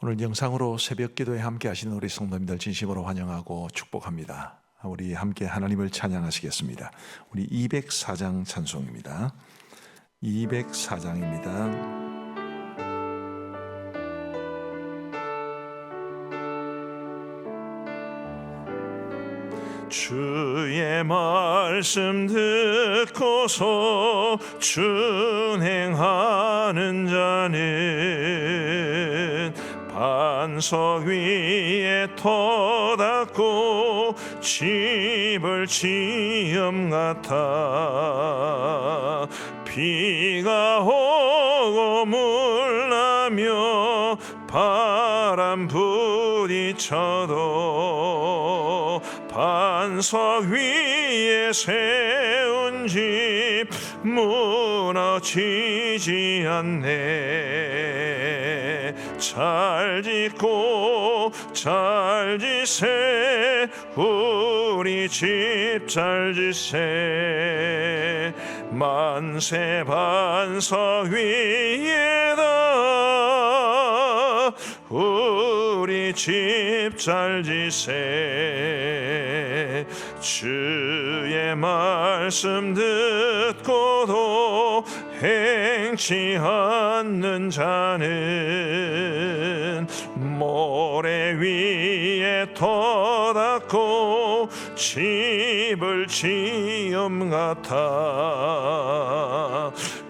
오늘 영상으로 새벽 기도에 함께 하시는 우리 성도님들 진심으로 환영하고 축복합니다. 우리 함께 하나님을 찬양하시겠습니다. 우리 204장 찬송입니다. 204장입니다. 주의 말씀 듣고서 준행하는 자는 반석 위에 터닫고 집을 지음 같아 비가 오고 물나며 바람 부딪혀도 반석 위에 세운 집 무너지지 않네. 잘 짓고 잘 지세 우리 집 잘 지세 만세 반석 위에다 우리 집 잘 지세. 주의 말씀 듣고도 행치 않는 자는 모래 위에 터닫고 집을 지음 같아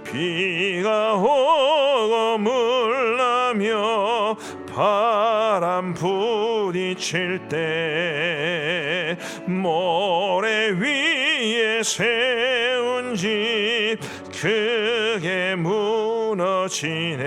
비가 오고 물나며 바람 부딪힐 때 모래 위에 세운 집 크게 무너지네.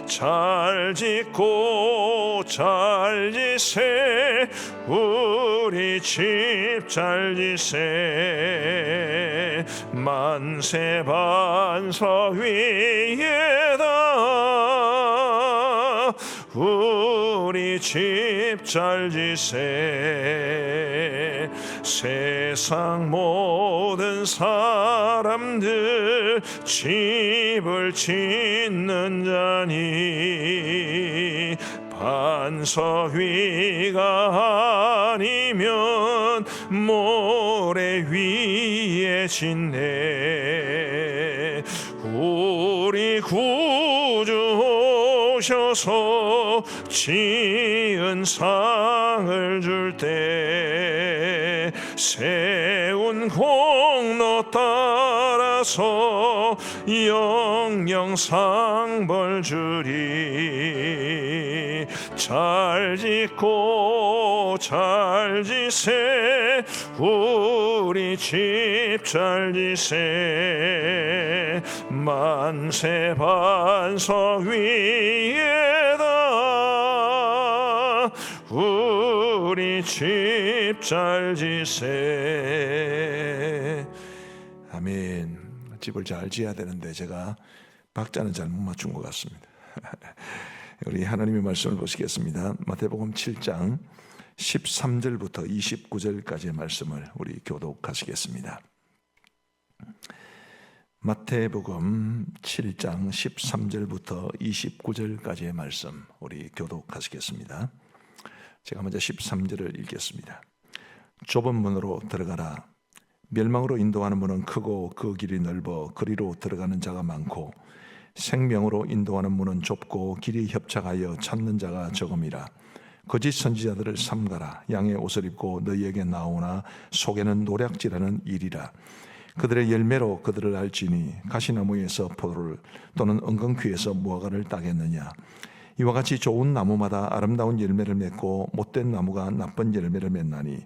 잘 짓고 잘 지세 우리 집 잘 지세 만세 반석 위에다 우리 집 잘 지세. 세상 모든 사람들 집을 짓는 자니 반석 위가 아니면 모래 위에 짓네. 우리 구주 오셔서 지은 상을 줄 때 세운 공로 따라서 영영 상벌 주리. 잘 짓고 잘 지세 우리 집 잘 지세 만세 반석 위에다 우리 집 잘 지세. 아멘. 집을 잘 지어야 되는데 제가 박자는 잘못 맞춘 것 같습니다. 우리 하나님의 말씀을 보시겠습니다. 마태복음 7장 13절부터 29절까지의 말씀을 우리 교독하시겠습니다. 마태복음 7장 13절부터 29절까지의 말씀 우리 교독하시겠습니다. 제가 먼저 13절을 읽겠습니다. 좁은 문으로 들어가라. 멸망으로 인도하는 문은 크고 그 길이 넓어 그리로 들어가는 자가 많고 생명으로 인도하는 문은 좁고 길이 협착하여 찾는 자가 적음이라. 거짓 선지자들을 삼가라. 양의 옷을 입고 너희에게 나오나 속에는 노략질하는 일이라. 그들의 열매로 그들을 알지니 가시나무에서 포도를 또는 엉겅퀴에서 무화과를 따겠느냐. 이와 같이 좋은 나무마다 아름다운 열매를 맺고 못된 나무가 나쁜 열매를 맺나니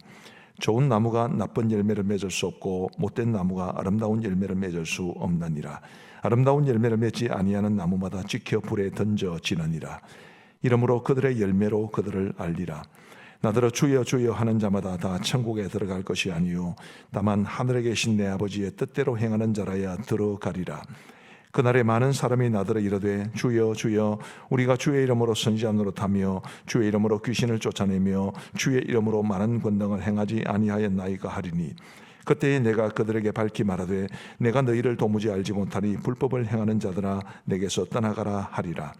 좋은 나무가 나쁜 열매를 맺을 수 없고 못된 나무가 아름다운 열매를 맺을 수 없느니라. 아름다운 열매를 맺지 아니하는 나무마다 찍혀 불에 던져지느니라. 이러므로 그들의 열매로 그들을 알리라. 나더러 주여 주여 하는 자마다 다 천국에 들어갈 것이 아니요 다만 하늘에 계신 내 아버지의 뜻대로 행하는 자라야 들어가리라. 그날에 많은 사람이 나더러 이르되 주여 주여 우리가 주의 이름으로 선지자 노릇하며 주의 이름으로 귀신을 쫓아내며 주의 이름으로 많은 권능을 행하지 아니하였나이까 하리니 그때에 내가 그들에게 밝히 말하되 내가 너희를 도무지 알지 못하니 불법을 행하는 자들아 내게서 떠나가라 하리라.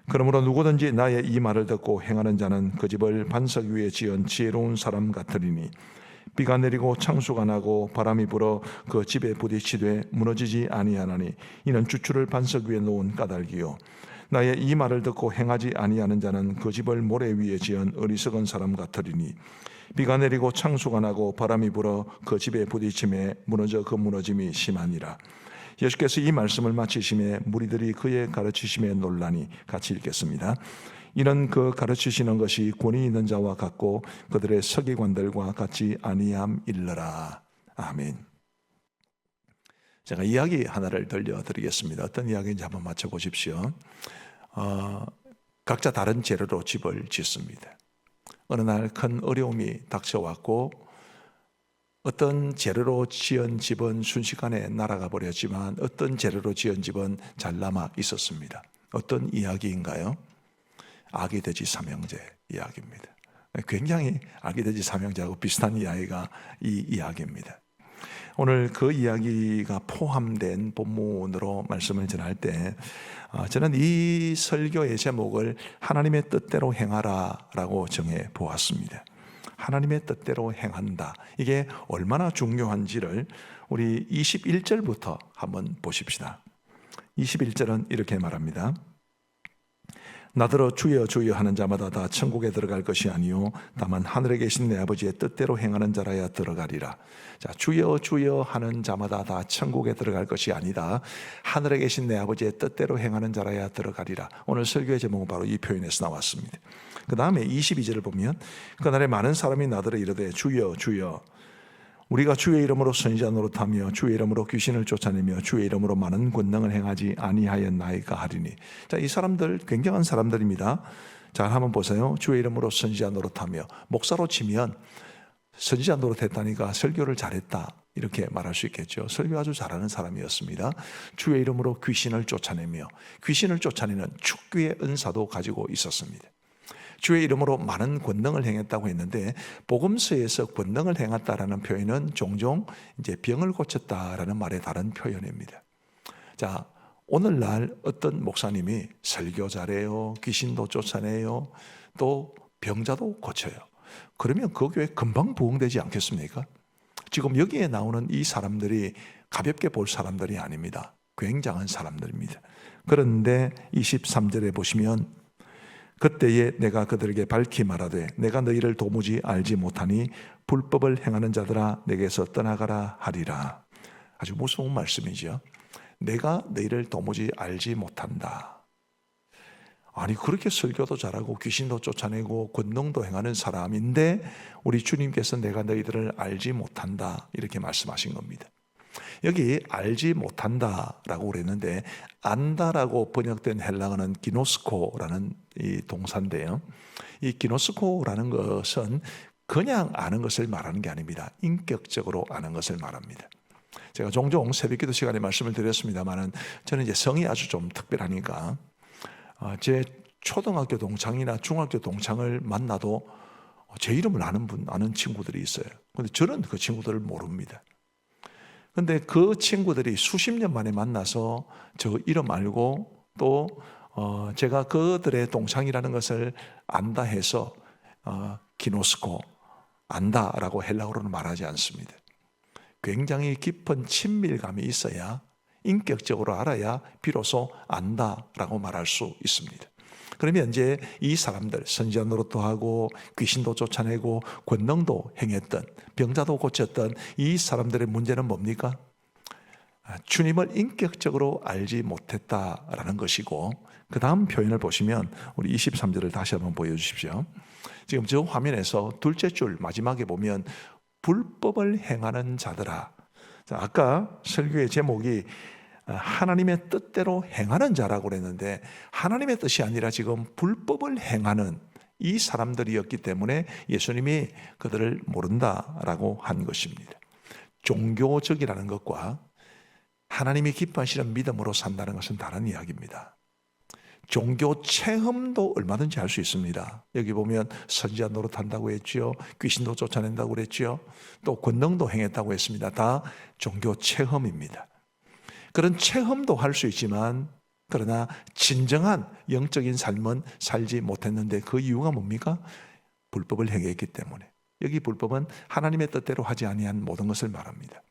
그러므로 누구든지 나의 이 말을 듣고 행하는 자는 그 집을 반석 위에 지은 지혜로운 사람 같으리니 비가 내리고 창수가 나고 바람이 불어 그 집에 부딪히되 무너지지 아니하나니 이는 주추를 반석 위에 놓은 까닭이요 나의 이 말을 듣고 행하지 아니하는 자는 그 집을 모래 위에 지은 어리석은 사람 같으리니 비가 내리고 창수가 나고 바람이 불어 그 집에 부딪힘에 무너져 그 무너짐이 심하니라. 예수께서 이 말씀을 마치심에 무리들이 그의 가르치심에 놀라니 같이 읽겠습니다. 이는 그 가르치시는 것이 권위 있는 자와 같고 그들의 서기관들과 같이 아니함일러라. 아멘. 제가 이야기 하나를 들려드리겠습니다. 어떤 이야기인지 한번 맞춰보십시오. 각자 다른 재료로 집을 짓습니다. 어느 날 큰 어려움이 닥쳐왔고 어떤 재료로 지은 집은 순식간에 날아가 버렸지만 어떤 재료로 지은 집은 잘 남아 있었습니다. 어떤 이야기인가요? 아기돼지 삼형제 이야기입니다. 굉장히 아기돼지 삼형제하고 비슷한 이야기가 이 이야기입니다. 오늘 그 이야기가 포함된 본문으로 말씀을 전할 때 저는 이 설교의 제목을 하나님의 뜻대로 행하라 라고 정해 보았습니다. 하나님의 뜻대로 행한다. 이게 얼마나 중요한지를 우리 21절부터 한번 보십시다. 21절은 이렇게 말합니다. 나더러 주여 주여 하는 자마다 다 천국에 들어갈 것이 아니요 다만 하늘에 계신 내 아버지의 뜻대로 행하는 자라야 들어가리라. 자, 주여 주여 하는 자마다 다 천국에 들어갈 것이 아니다. 하늘에 계신 내 아버지의 뜻대로 행하는 자라야 들어가리라. 오늘 설교의 제목은 바로 이 표현에서 나왔습니다. 그 다음에 22절을 보면 그날에 많은 사람이 나더러 이르되 주여 주여 우리가 주의 이름으로 선지자 노릇하며 주의 이름으로 귀신을 쫓아내며 주의 이름으로 많은 권능을 행하지 아니하였나이까 하리니. 자, 이 사람들 굉장한 사람들입니다. 자, 한번 보세요. 주의 이름으로 선지자 노릇하며, 목사로 치면 선지자 노릇했다니까 설교를 잘했다 이렇게 말할 수 있겠죠. 설교 아주 잘하는 사람이었습니다. 주의 이름으로 귀신을 쫓아내며, 귀신을 쫓아내는 축귀의 은사도 가지고 있었습니다. 주의 이름으로 많은 권능을 행했다고 했는데 복음서에서 권능을 행했다라는 표현은 종종 이제 병을 고쳤다라는 말의 다른 표현입니다. 자, 오늘날 어떤 목사님이 설교 잘해요, 귀신도 쫓아내요, 또 병자도 고쳐요. 그러면 그 교회 금방 부흥되지 않겠습니까? 지금 여기에 나오는 이 사람들이 가볍게 볼 사람들이 아닙니다. 굉장한 사람들입니다. 그런데 23절에 보시면 그때에 내가 그들에게 밝히 말하되 내가 너희를 도무지 알지 못하니 불법을 행하는 자들아 내게서 떠나가라 하리라. 아주 무서운 말씀이죠. 내가 너희를 도무지 알지 못한다. 아니 그렇게 설교도 잘하고 귀신도 쫓아내고 권능도 행하는 사람인데 우리 주님께서 내가 너희들을 알지 못한다 이렇게 말씀하신 겁니다. 여기 알지 못한다라고 그랬는데 안다라고 번역된 헬라어는 기노스코라는 이 동사인데요. 이 기노스코라는 것은 그냥 아는 것을 말하는 게 아닙니다. 인격적으로 아는 것을 말합니다. 제가 종종 새벽기도 시간에 말씀을 드렸습니다만은 저는 이제 성이 아주 좀 특별하니까 제 초등학교 동창이나 중학교 동창을 만나도 제 이름을 아는 친구들이 있어요. 그런데 저는 그 친구들을 모릅니다. 근데 그 친구들이 수십 년 만에 만나서 저 이름 알고 또 제가 그들의 동창이라는 것을 안다 해서 기노스코, 안다라고 헬라어로는 말하지 않습니다. 굉장히 깊은 친밀감이 있어야 인격적으로 알아야 비로소 안다라고 말할 수 있습니다. 그러면 이제 이 사람들 선지자 노릇도 하고 귀신도 쫓아내고 권능도 행했던 병자도 고쳤던 이 사람들의 문제는 뭡니까? 주님을 인격적으로 알지 못했다라는 것이고 그 다음 표현을 보시면 우리 23절을 다시 한번 보여주십시오. 지금 저 화면에서 둘째 줄 마지막에 보면 불법을 행하는 자들아. 자, 아까 설교의 제목이 하나님의 뜻대로 행하는 자라고 그랬는데 하나님의 뜻이 아니라 지금 불법을 행하는 이 사람들이었기 때문에 예수님이 그들을 모른다라고 한 것입니다. 종교적이라는 것과 하나님이 기뻐하시는 믿음으로 산다는 것은 다른 이야기입니다. 종교 체험도 얼마든지 할 수 있습니다. 여기 보면 선지자 노릇한다고 했지요. 귀신도 쫓아낸다고 그랬지요. 또 권능도 행했다고 했습니다. 다 종교 체험입니다. 그런 체험도 할 수 있지만 그러나 진정한 영적인 삶은 살지 못했는데 그 이유가 뭡니까? 불법을 행했기 때문에. 여기 불법은 하나님의 뜻대로 하지 아니한 모든 것을 말합니다.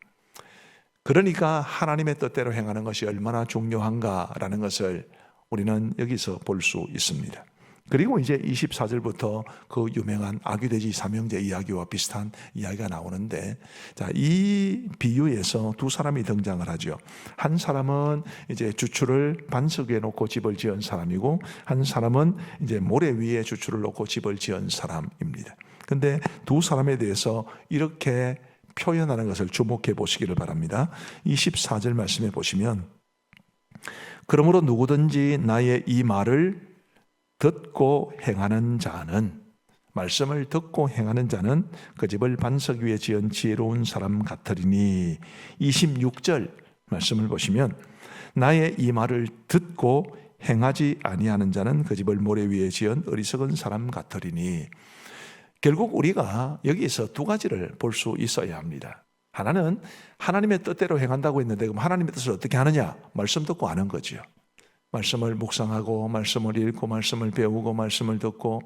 그러니까 하나님의 뜻대로 행하는 것이 얼마나 중요한가라는 것을 우리는 여기서 볼 수 있습니다. 그리고 이제 24절부터 그 유명한 아귀돼지 삼형제 이야기와 비슷한 이야기가 나오는데, 자, 이 비유에서 두 사람이 등장을 하죠. 한 사람은 이제 주추를 반석 위에 놓고 집을 지은 사람이고, 한 사람은 이제 모래 위에 주추를 놓고 집을 지은 사람입니다. 근데 두 사람에 대해서 이렇게 표현하는 것을 주목해 보시기를 바랍니다. 24절 말씀해 보시면, 그러므로 누구든지 나의 이 말을 듣고 행하는 자는, 말씀을 듣고 행하는 자는 그 집을 반석 위에 지은 지혜로운 사람 같으리니. 26절 말씀을 보시면, 나의 이 말을 듣고 행하지 아니하는 자는 그 집을 모래 위에 지은 어리석은 사람 같으리니. 결국 우리가 여기에서 두 가지를 볼 수 있어야 합니다. 하나는 하나님의 뜻대로 행한다고 했는데, 그럼 하나님의 뜻을 어떻게 하느냐? 말씀 듣고 아는 거죠. 말씀을 묵상하고 말씀을 읽고 말씀을 배우고 말씀을 듣고,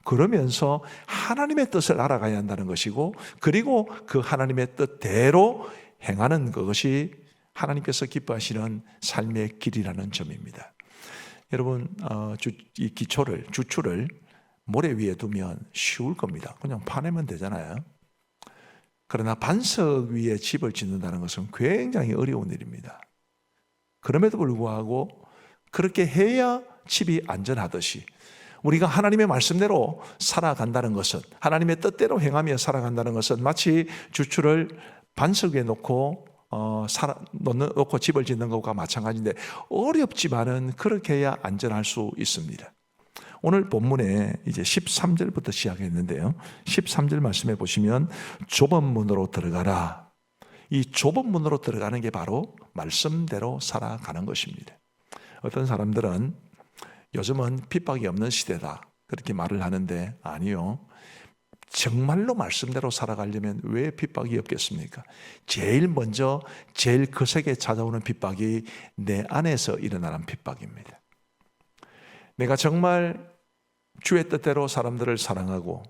그러면서 하나님의 뜻을 알아가야 한다는 것이고, 그리고 그 하나님의 뜻대로 행하는 그것이 하나님께서 기뻐하시는 삶의 길이라는 점입니다. 여러분, 이 기초를, 주추를 모래 위에 두면 쉬울 겁니다. 그냥 파내면 되잖아요. 그러나 반석 위에 집을 짓는다는 것은 굉장히 어려운 일입니다. 그럼에도 불구하고 그렇게 해야 집이 안전하듯이, 우리가 하나님의 말씀대로 살아간다는 것은, 하나님의 뜻대로 행하며 살아간다는 것은 마치 주추를 반석 위에 놓고 집을 짓는 것과 마찬가지인데, 어렵지만은 그렇게 해야 안전할 수 있습니다. 오늘 본문에 이제 13절부터 시작했는데요. 13절 말씀해 보시면, 좁은 문으로 들어가라. 이 좁은 문으로 들어가는 게 바로 말씀대로 살아가는 것입니다. 어떤 사람들은 요즘은 핍박이 없는 시대다, 그렇게 말을 하는데, 아니요. 정말로 말씀대로 살아가려면 왜 핍박이 없겠습니까? 제일 먼저 제일 거세게 찾아오는 핍박이 내 안에서 일어나는 핍박입니다. 내가 정말 주의 뜻대로 사람들을 사랑하고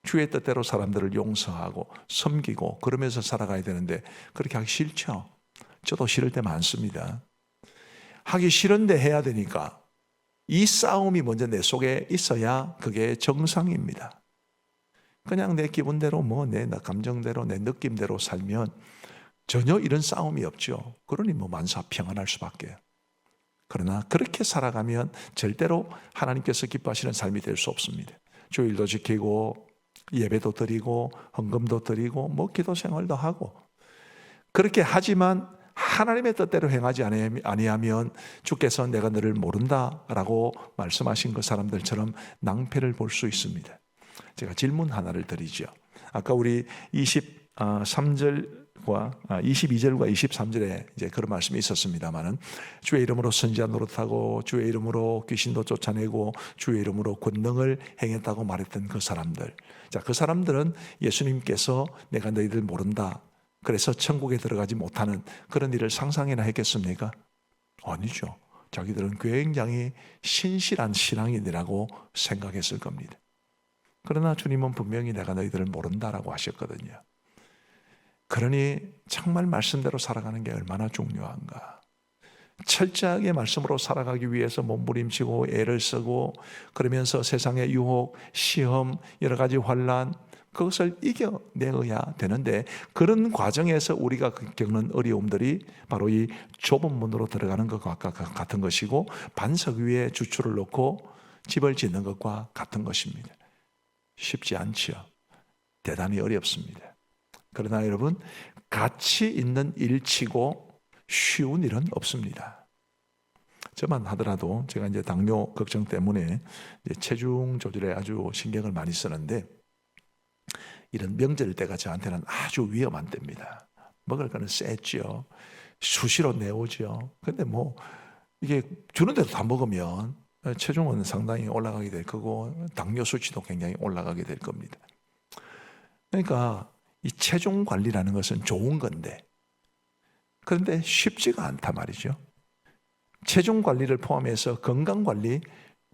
주의 뜻대로 사람들을 용서하고 섬기고 그러면서 살아가야 되는데, 그렇게 하기 싫죠? 저도 싫을 때 많습니다. 하기 싫은데 해야 되니까 이 싸움이 먼저 내 속에 있어야 그게 정상입니다. 그냥 내 기분대로 내 감정대로 내 느낌대로 살면 전혀 이런 싸움이 없죠. 그러니 만사 평안할 수밖에. 그러나 그렇게 살아가면 절대로 하나님께서 기뻐하시는 삶이 될 수 없습니다. 주일도 지키고 예배도 드리고 헌금도 드리고 기도 생활도 하고, 그렇게 하지만 하나님의 뜻대로 행하지 아니하면 주께서 내가 너를 모른다라고 말씀하신 그 사람들처럼 낭패를 볼 수 있습니다. 제가 질문 하나를 드리죠. 아까 우리 23절과 22절과 23절에 이제 그런 말씀이 있었습니다만은, 주의 이름으로 선지자 노릇하고 주의 이름으로 귀신도 쫓아내고 주의 이름으로 권능을 행했다고 말했던 그 사람들, 자, 그 사람들은 예수님께서 내가 너희들 모른다, 그래서 천국에 들어가지 못하는 그런 일을 상상이나 했겠습니까? 아니죠. 자기들은 굉장히 신실한 신앙인이라고 생각했을 겁니다. 그러나 주님은 분명히 내가 너희들을 모른다라고 하셨거든요. 그러니 정말 말씀대로 살아가는 게 얼마나 중요한가. 철저하게 말씀으로 살아가기 위해서 몸부림치고 애를 쓰고, 그러면서 세상의 유혹, 시험, 여러 가지 환난, 그것을 이겨내야 되는데, 그런 과정에서 우리가 겪는 어려움들이 바로 이 좁은 문으로 들어가는 것과 같은 것이고, 반석 위에 주추를 놓고 집을 짓는 것과 같은 것입니다. 쉽지 않죠. 대단히 어렵습니다. 그러나 여러분, 가치 있는 일치고 쉬운 일은 없습니다. 저만 하더라도 제가 이제 당뇨 걱정 때문에 이제 체중 조절에 아주 신경을 많이 쓰는데, 이런 명절 때가 저한테는 아주 위험한 때입니다. 먹을 거는 셌죠. 수시로 내오죠. 근데 이게 주는 대로 다 먹으면 체중은 상당히 올라가게 될 거고, 당뇨 수치도 굉장히 올라가게 될 겁니다. 그러니까 이 체중 관리라는 것은 좋은 건데, 그런데 쉽지가 않단 말이죠. 체중 관리를 포함해서 건강 관리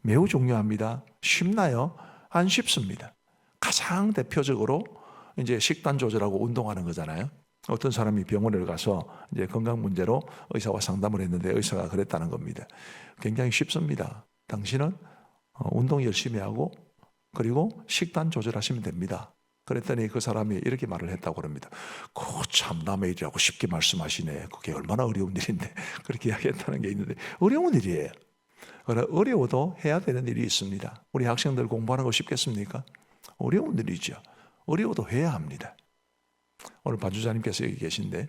매우 중요합니다. 쉽나요? 안 쉽습니다. 가장 대표적으로 이제 식단 조절하고 운동하는 거잖아요. 어떤 사람이 병원을 가서 이제 건강 문제로 의사와 상담을 했는데 의사가 그랬다는 겁니다. 굉장히 쉽습니다. 당신은 운동 열심히 하고 그리고 식단 조절하시면 됩니다. 그랬더니 그 사람이 이렇게 말을 했다고 합니다. 참 남의 일이라고 쉽게 말씀하시네. 그게 얼마나 어려운 일인데 그렇게 이야기했다는 게 있는데 어려운 일이에요. 어려워도 해야 되는 일이 있습니다. 우리 학생들 공부하는 거 쉽겠습니까? 어려운 일이죠. 어려워도 해야 합니다. 오늘 반주자님께서 여기 계신데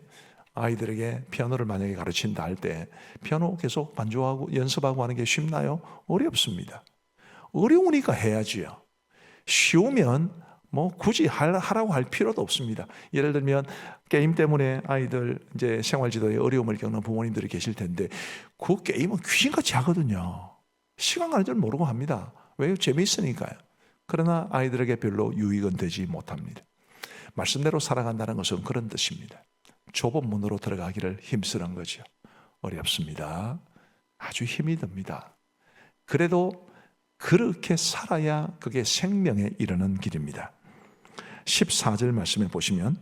아이들에게 피아노를 만약에 가르친다 할 때 피아노 계속 반주하고 연습하고 하는 게 쉽나요? 어렵습니다. 어려우니까 해야지요. 쉬우면 뭐 굳이 하라고 할 필요도 없습니다. 예를 들면 게임 때문에 아이들 이제 생활지도에 어려움을 겪는 부모님들이 계실 텐데 그 게임은 귀신같이 하거든요. 시간 가는 줄 모르고 합니다. 왜요? 재미있으니까요. 그러나 아이들에게 별로 유익은 되지 못합니다. 말씀대로 살아간다는 것은 그런 뜻입니다. 좁은 문으로 들어가기를 힘쓰는 거죠. 어렵습니다. 아주 힘이 듭니다. 그래도 그렇게 살아야 그게 생명에 이르는 길입니다. 14절 말씀에 보시면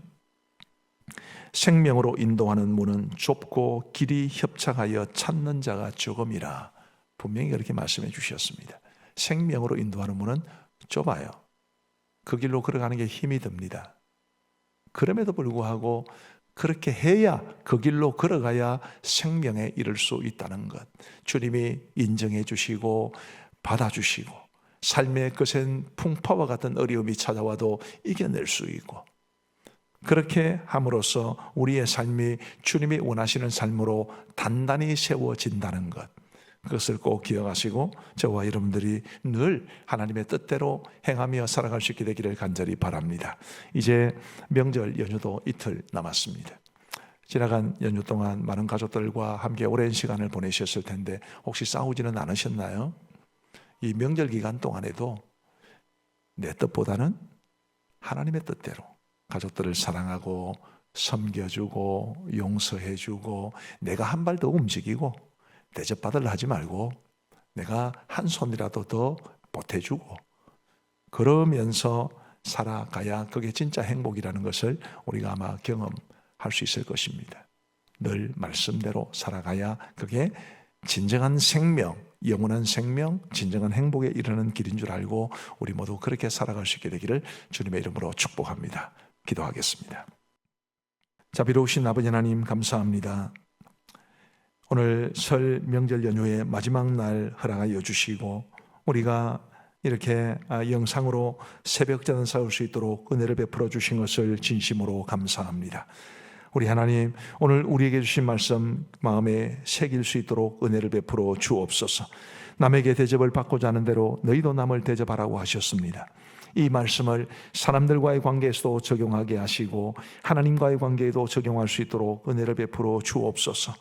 생명으로 인도하는 문은 좁고 길이 협착하여 찾는 자가 적음이라 분명히 그렇게 말씀해 주셨습니다. 생명으로 인도하는 문은 좁아요. 그 길로 걸어가는 게 힘이 듭니다. 그럼에도 불구하고 그렇게 해야 그 길로 걸어가야 생명에 이를 수 있다는 것 주님이 인정해 주시고 받아주시고 삶의 거센 풍파와 같은 어려움이 찾아와도 이겨낼 수 있고 그렇게 함으로써 우리의 삶이 주님이 원하시는 삶으로 단단히 세워진다는 것 그것을 꼭 기억하시고 저와 여러분들이 늘 하나님의 뜻대로 행하며 살아갈 수 있게 되기를 간절히 바랍니다. 이제 명절 연휴도 이틀 남았습니다. 지나간 연휴 동안 많은 가족들과 함께 오랜 시간을 보내셨을 텐데 혹시 싸우지는 않으셨나요? 이 명절 기간 동안에도 내 뜻보다는 하나님의 뜻대로 가족들을 사랑하고 섬겨주고 용서해주고 내가 한 발 더 움직이고 대접받으려 하지 말고 내가 한 손이라도 더 보태주고 그러면서 살아가야 그게 진짜 행복이라는 것을 우리가 아마 경험할 수 있을 것입니다. 늘 말씀대로 살아가야 그게 진정한 생명, 영원한 생명, 진정한 행복에 이르는 길인 줄 알고 우리 모두 그렇게 살아갈 수 있게 되기를 주님의 이름으로 축복합니다. 기도하겠습니다. 자, 비로우신 아버지 하나님 감사합니다. 오늘 설 명절 연휴의 마지막 날 허락하여 주시고 우리가 이렇게 영상으로 새벽전 싸울 수 있도록 은혜를 베풀어 주신 것을 진심으로 감사합니다. 우리 하나님 오늘 우리에게 주신 말씀 마음에 새길 수 있도록 은혜를 베풀어 주옵소서. 남에게 대접을 받고자 하는 대로 너희도 남을 대접하라고 하셨습니다. 이 말씀을 사람들과의 관계에서도 적용하게 하시고 하나님과의 관계에도 적용할 수 있도록 은혜를 베풀어 주옵소서.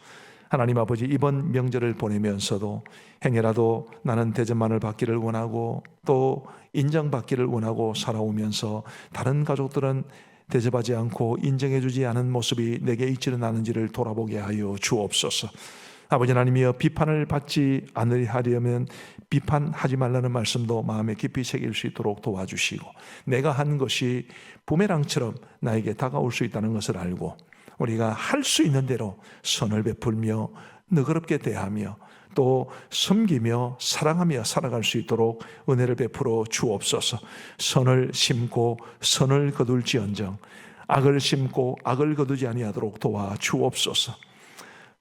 하나님 아버지 이번 명절을 보내면서도 행여라도 나는 대접만을 받기를 원하고 또 인정받기를 원하고 살아오면서 다른 가족들은 대접하지 않고 인정해주지 않은 모습이 내게 있지는 않은지를 돌아보게 하여 주옵소서. 아버지 하나님이여 비판을 받지 않으려면 비판하지 말라는 말씀도 마음에 깊이 새길 수 있도록 도와주시고 내가 한 것이 부메랑처럼 나에게 다가올 수 있다는 것을 알고 우리가 할 수 있는 대로 선을 베풀며 너그럽게 대하며 또 섬기며 사랑하며 살아갈 수 있도록 은혜를 베풀어 주옵소서. 선을 심고 선을 거둘지언정 악을 심고 악을 거두지 아니하도록 도와 주옵소서.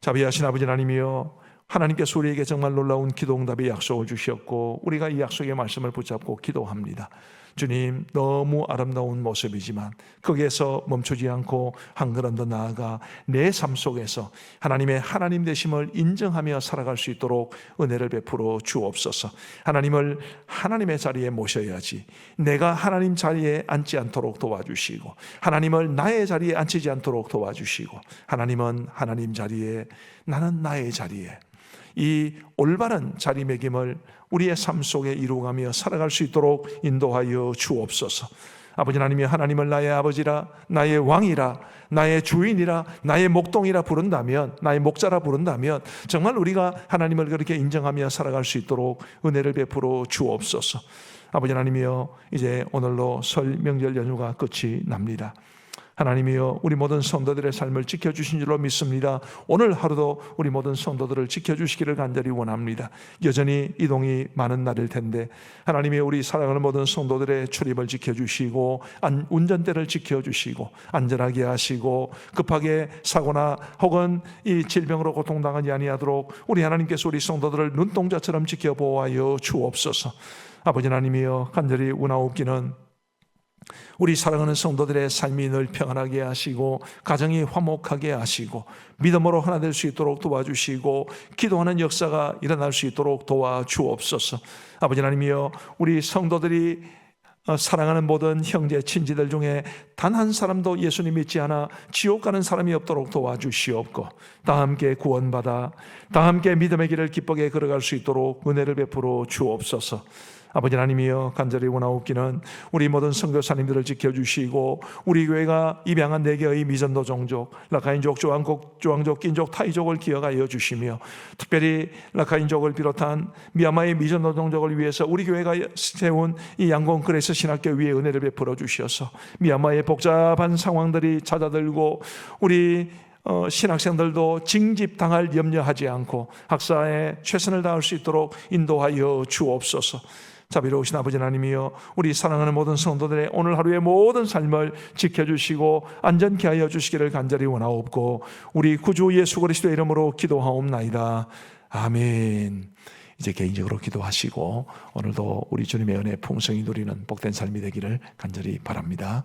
자비하신 아버지 하나님이여 하나님께서 우리에게 정말 놀라운 기도응답의 약속을 주셨고 우리가 이 약속의 말씀을 붙잡고 기도합니다. 주님 너무 아름다운 모습이지만 거기에서 멈추지 않고 한 걸음 더 나아가 내 삶 속에서 하나님의 하나님 되심을 인정하며 살아갈 수 있도록 은혜를 베풀어 주옵소서. 하나님을 하나님의 자리에 모셔야지 내가 하나님 자리에 앉지 않도록 도와주시고 하나님을 나의 자리에 앉히지 않도록 도와주시고 하나님은 하나님 자리에 나는 나의 자리에 이 올바른 자리매김을 우리의 삶 속에 이루어가며 살아갈 수 있도록 인도하여 주옵소서. 아버지 하나님이 하나님을 나의 아버지라, 나의 왕이라, 나의 주인이라, 나의 목동이라 부른다면, 나의 목자라 부른다면 정말 우리가 하나님을 그렇게 인정하며 살아갈 수 있도록 은혜를 베풀어 주옵소서. 아버지 하나님이여, 이제 오늘로 설 명절 연휴가 끝이 납니다. 하나님이여, 우리 모든 성도들의 삶을 지켜주신 줄로 믿습니다. 오늘 하루도 우리 모든 성도들을 지켜주시기를 간절히 원합니다. 여전히 이동이 많은 날일 텐데 하나님이 우리 사랑하는 모든 성도들의 출입을 지켜주시고 운전대를 지켜주시고 안전하게 하시고 급하게 사고나 혹은 이 질병으로 고통당하지 아니하도록 우리 하나님께서 우리 성도들을 눈동자처럼 지켜보아여 주옵소서. 아버지 하나님이여, 간절히 원하옵기는 우리 사랑하는 성도들의 삶이 늘 평안하게 하시고 가정이 화목하게 하시고 믿음으로 하나 될 수 있도록 도와주시고 기도하는 역사가 일어날 수 있도록 도와주옵소서. 아버지 하나님이여, 우리 성도들이 사랑하는 모든 형제 친지들 중에 단 한 사람도 예수님 믿지 않아 지옥 가는 사람이 없도록 도와주시옵고 다 함께 구원받아 다 함께 믿음의 길을 기쁘게 걸어갈 수 있도록 은혜를 베풀어 주옵소서. 아버지 하나님이여, 간절히 원하옵기는 우리 모든 선교사님들을 지켜주시고 우리 교회가 입양한 4개의 미전도 종족 라카인족, 조항족, 낀족, 타이족을 기억하여 주시며 특별히 라카인족을 비롯한 미얀마의 미전도 종족을 위해서 우리 교회가 세운 이 양곤 그레이스 신학교 위에 은혜를 베풀어 주셔서 미얀마의 복잡한 상황들이 찾아들고 우리 신학생들도 징집당할 염려하지 않고 학사에 최선을 다할 수 있도록 인도하여 주옵소서. 자비로우신 아버지 하나님이여, 우리 사랑하는 모든 성도들의 오늘 하루의 모든 삶을 지켜주시고 안전케 하여 주시기를 간절히 원하옵고 우리 구주 예수 그리스도의 이름으로 기도하옵나이다. 아멘. 이제 개인적으로 기도하시고 오늘도 우리 주님의 은혜 풍성히 누리는 복된 삶이 되기를 간절히 바랍니다.